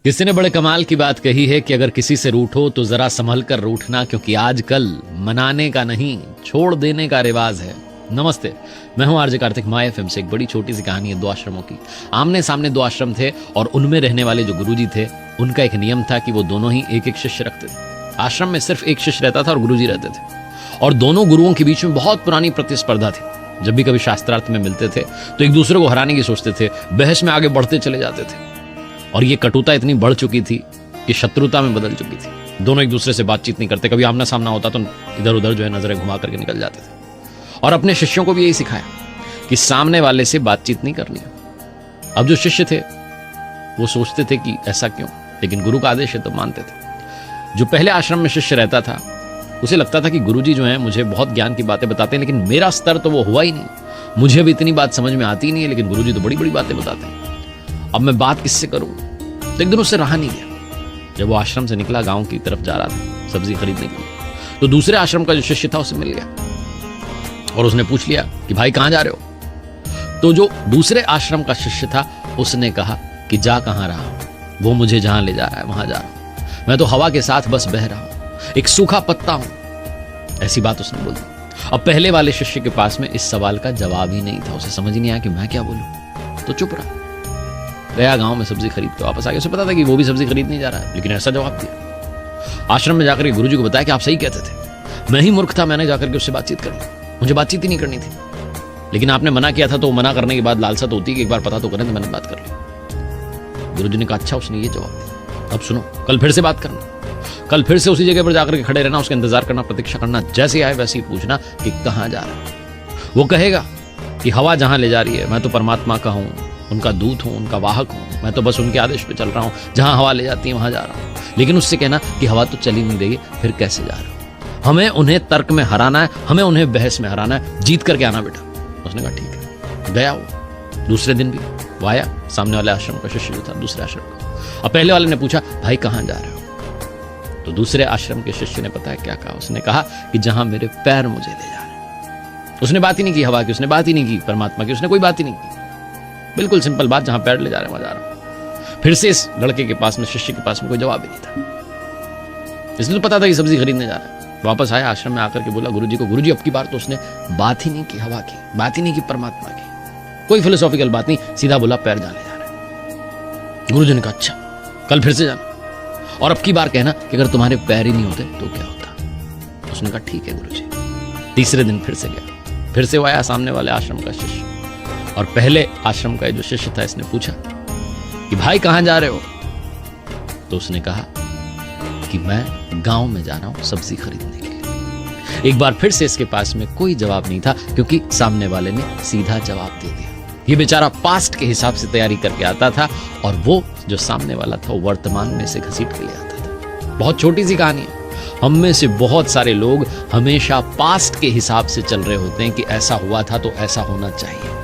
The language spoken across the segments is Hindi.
किसी ने बड़े कमाल की बात कही है कि अगर किसी से रूठो तो जरा संभल कर रूठना, क्योंकि आजकल मनाने का नहीं छोड़ देने का रिवाज है। नमस्ते, मैं हूं आरजे कार्तिक। माय एफएम से एक बड़ी छोटी सी कहानी है दो आश्रमों की। आमने सामने दो आश्रम थे और उनमें रहने वाले जो गुरुजी थे उनका एक नियम था कि वो दोनों ही एक एक शिष्य रखते थे। आश्रम में सिर्फ एक शिष्य रहता था और गुरुजी रहते थे, और दोनों गुरुओं के बीच में बहुत पुरानी प्रतिस्पर्धा थी। जब भी कभी शास्त्रार्थ में मिलते थे तो एक दूसरे को हराने की सोचते थे, बहस में आगे बढ़ते चले जाते थे, और ये कटुता इतनी बढ़ चुकी थी कि शत्रुता में बदल चुकी थी। दोनों एक दूसरे से बातचीत नहीं करते, कभी आमना सामना होता तो इधर उधर जो है नजरें घुमा करके निकल जाते थे। और अपने शिष्यों को भी यही सिखाया कि सामने वाले से बातचीत नहीं करनी। अब जो शिष्य थे वो सोचते थे कि ऐसा क्यों, लेकिन गुरु का आदेश है तो मानते थे। जो पहले आश्रम में शिष्य रहता था उसे लगता था कि गुरुजी जो है मुझे बहुत ज्ञान की बातें बताते हैं, लेकिन मेरा स्तर तो वो हुआ ही नहीं, मुझे भी इतनी बात समझ में आती नहीं है, लेकिन गुरुजी तो बड़ी बड़ी बातें बताते हैं। अब मैं बात किससे करूं? तो एक दिन उससे रहा नहीं गया। जब वो आश्रम से निकला, गांव की तरफ जा रहा था सब्जी खरीदने के लिए, तो दूसरे आश्रम का जो शिष्य था उसे मिल गया और उसने पूछ लिया कि भाई कहां जा रहे हो? तो जो दूसरे आश्रम का शिष्य था उसने कहा कि जा कहां रहा हूं, वो मुझे जहां ले जा रहा है वहां जा रहा हूं, मैं तो हवा के साथ बस बह रहा हूं, एक सूखा पत्ता हूं। ऐसी बात उसने बोली। अब पहले वाले शिष्य के पास में इस सवाल का जवाब ही नहीं था, उसे समझ नहीं आया कि मैं क्या बोलूं, तो चुप रहा। गया गांव में सब्जी खरीद के वापस आ गया। उसे पता था कि वो भी सब्जी खरीद नहीं जा रहा है, लेकिन ऐसा जवाब दिया। आश्रम में जाकर गुरुजी को बताया कि आप सही कहते थे, मैं ही मूर्ख था, मैंने जाकर के उससे बातचीत कर ली, मुझे बातचीत ही नहीं करनी थी, लेकिन आपने मना किया था, तो मना करने के बाद लालसा तो होती है कि एक बार पता तो करें, तो मैंने बात कर ली। गुरुजी ने कहा अच्छा, उसने ये जवाब दिया, अब सुनो, कल फिर से बात करना, कल फिर से उसी जगह पर जाकर के खड़े रहना, उसका इंतजार करना, प्रतीक्षा करना, जैसे आए वैसे ही पूछना कि कहां जा रहा है। वो कहेगा कि हवा जहां ले जा रही है, मैं तो परमात्मा का हूं, उनका दूत हूं, उनका वाहक हूं, मैं तो बस उनके आदेश पे चल रहा हूं, जहां हवा ले जाती है वहां जा रहा हूं। लेकिन उससे कहना कि हवा तो चली नहीं रही, फिर कैसे जा रहा हूं, हमें उन्हें तर्क में हराना है, हमें उन्हें बहस में हराना है, जीत करके आना बेटा। उसने कहा ठीक है। गया वो दूसरे दिन भी वो आया, सामने वाले आश्रम का शिष्य जो था दूसरे आश्रम का। अब पहले वाले ने पूछा भाई कहां जा रहे हो? तो दूसरे आश्रम के शिष्य ने पता है क्या कहा? उसने कहा कि जहां मेरे पैर मुझे ले जा रहे हैं। उसने बात ही नहीं की हवा की, उसने बात ही नहीं की परमात्मा की, उसने कोई बात ही नहीं की, बिल्कुल सिंपल बात, जहां पैर ले जा रहे हैं वहां जा रहा हूं। फिर से इस लड़के के पास में, शिष्य के पास में कोई जवाब ही नहीं था। इसलिए तो पता था कि सब्जी खरीदने जा रहा है। वापस आया, आश्रम में आकर के बोला गुरुजी को, गुरुजी अब की बार तो उसने बात ही नहीं की हवा की, बात ही नहीं की परमात्मा की, कोई फिलोसॉफिकल बात नहीं, सीधा बोला पैर जाने जा रहे हैं। गुरुजी ने कहा अच्छा, कल फिर से जाना, और अब की बार कहना कि अगर तुम्हारे पैर ही नहीं होते तो क्या होता। उसने कहा ठीक है गुरुजी। तीसरे दिन फिर से गया, फिर से वो आया, सामने वाले आश्रम का शिष्य, और पहले आश्रम का जो शिष्य था इसने पूछा कि भाई कहां जा रहे हो? तो उसने कहा कि मैं गांव में जा रहा हूं सब्जी खरीदने के लिए। एक बार फिर से इसके पास में कोई जवाब नहीं था, क्योंकि सामने वाले ने सीधा जवाब दे दिया। ये बेचारा पास्ट के हिसाब से तैयारी करके आता था, और वो जो सामने वाला था वो वर्तमान में से घसीट के ले आता था। बहुत छोटी सी कहानी है। हम में से बहुत सारे लोग हमेशा पास्ट के हिसाब से चल रहे होते हैं कि ऐसा हुआ था तो ऐसा होना चाहिए,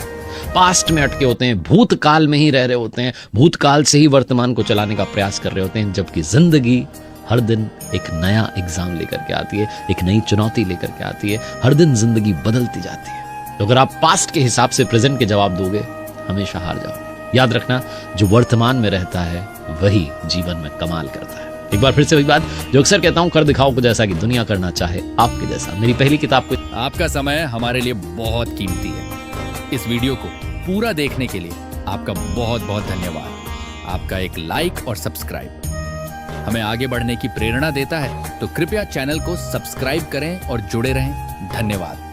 पास्ट में अटके होते हैं, भूतकाल में ही रह रहे होते हैं, भूतकाल से ही वर्तमान को चलाने का प्रयास कर रहे होते हैं, जबकि जिंदगी हर दिन एक नया एग्जाम लेकर के आती है, एक नई चुनौती लेकर के आती है, हर दिन जिंदगी बदलती जाती है। तो अगर आप पास्ट के हिसाब से प्रेजेंट के जवाब दोगे, हमेशा हार जाओगे। याद रखना, जो वर्तमान में रहता है वही जीवन में कमाल करता है। एक बार फिर से वही बात जो अक्सर कहता हूं, कर दिखाओ कुछ ऐसा कि दुनिया करना चाहे आपके जैसा। मेरी पहली किताब को आपका समय हमारे लिए बहुत कीमती है। इस वीडियो को पूरा देखने के लिए आपका बहुत बहुत धन्यवाद। आपका एक लाइक और सब्सक्राइब हमें आगे बढ़ने की प्रेरणा देता है, तो कृपया चैनल को सब्सक्राइब करें और जुड़े रहें। धन्यवाद।